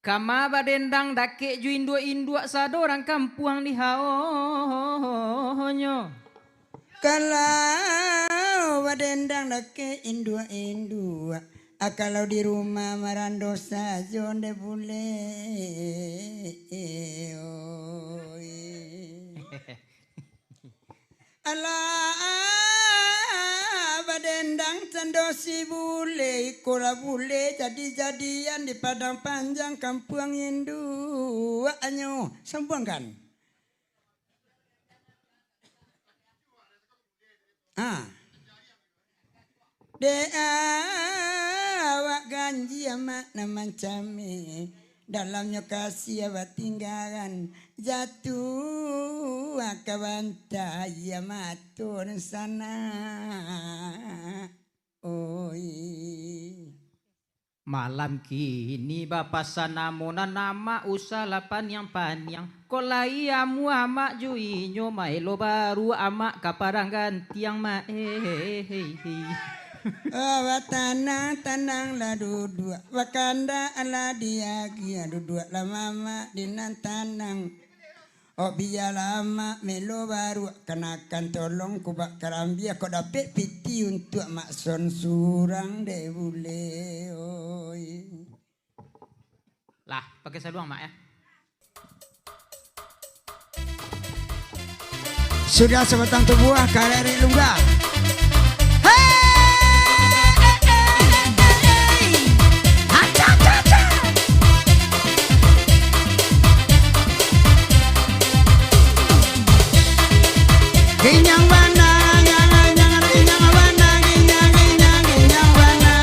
Kama badendang dake ju indua sadorang kampuang di haonyo. Kalau badendang dake indua kalau di rumah marando saja onde bule. Alah badendang candosi bule kola bule jadi-jadian di padang panjang kampung Indu anyo sambungkan awak ganji amak naman cami dalamnya kasih awak tinggalan jatuh akabanta ya matur sana oi Malam kini bapak sanamona nama usalapan yang panyang kolai amu amak juinyo maelo baru amak kaparang gantiang awak tanang lah duduk wakanda ala diagia duduk lah mama dinan tanang oh biar lama melo baru kenakan tolong kubak kerambia kau dapat piti untuk makson surang deh bule oi lah pakai saluang mak ya. Sudah sebatang tubuh karere lungga. Ginyang bana, ginyang bana, ginyang bana. Ginyang bana.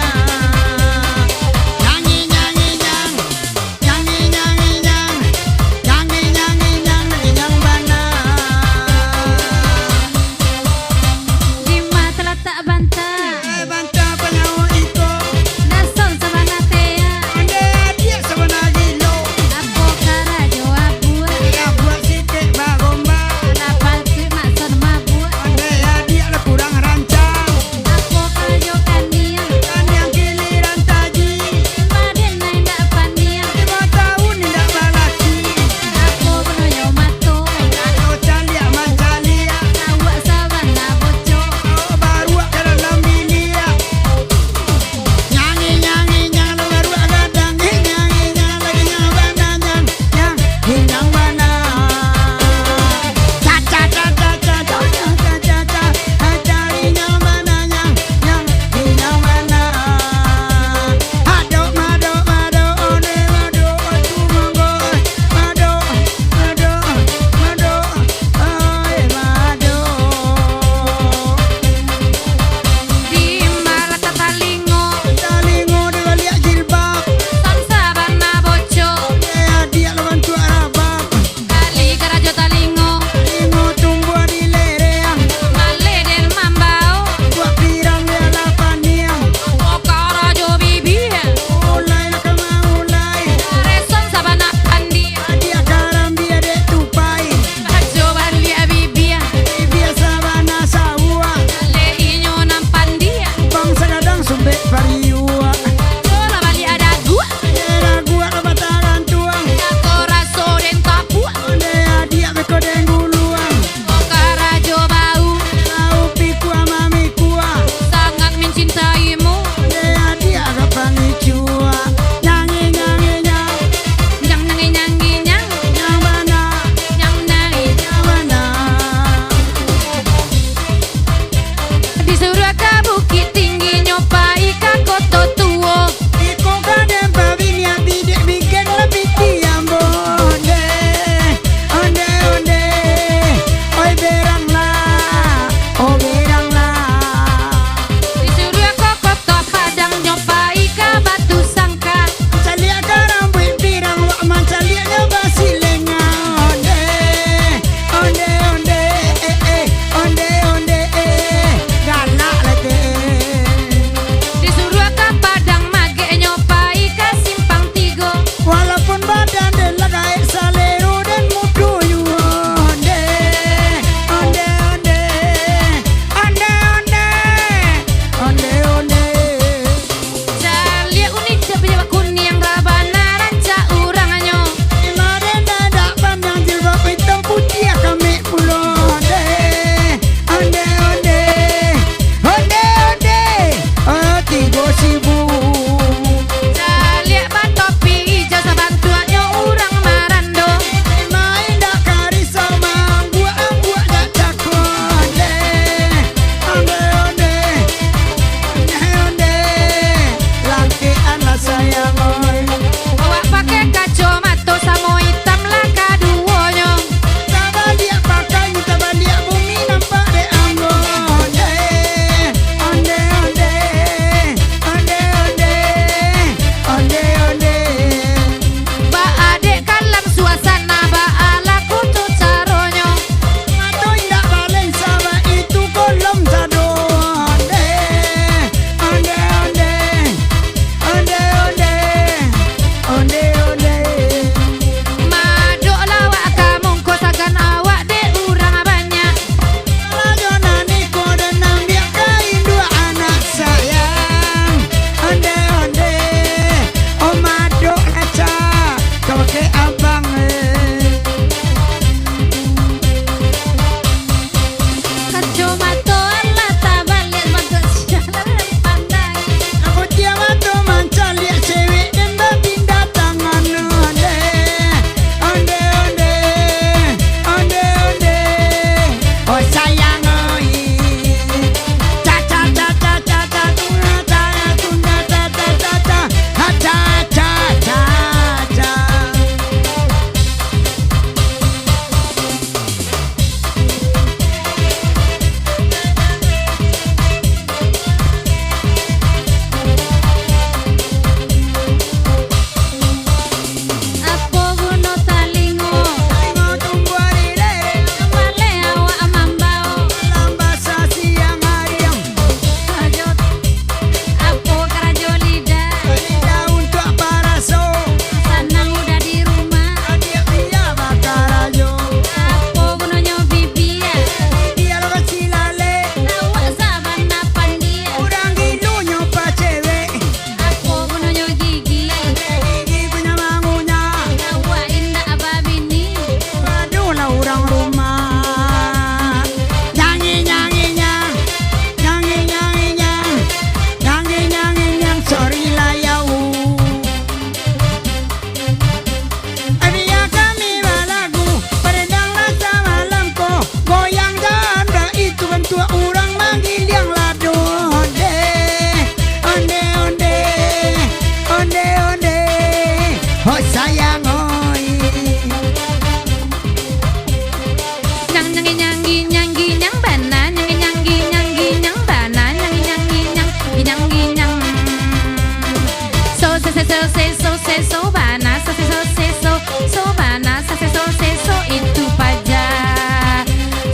sobana saseso seso, sobana saseso seso itu pajak.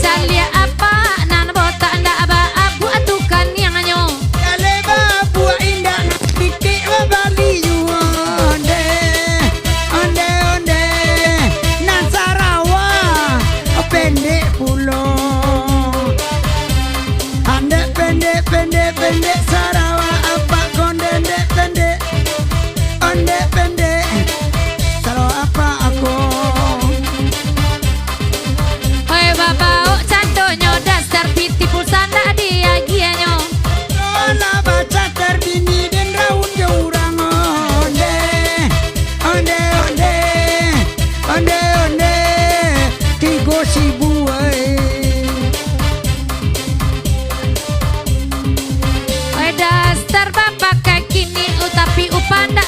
Calia apa nan bota anda aba abu atukan yang anyo. Kale babu indah pitik bali onde onde onde nan Sarawa pendek pulo ande pendek pendek pendek Sarawa apa konde pendek onde pendek Sarawa apa aku Oi babao cantonyo dasar piti pulsana dia gianyo. Ola baca terbini dan raun jurang onde onde onde onde onde tigo si buai Oi dasar bapak kaki ni utapi upanda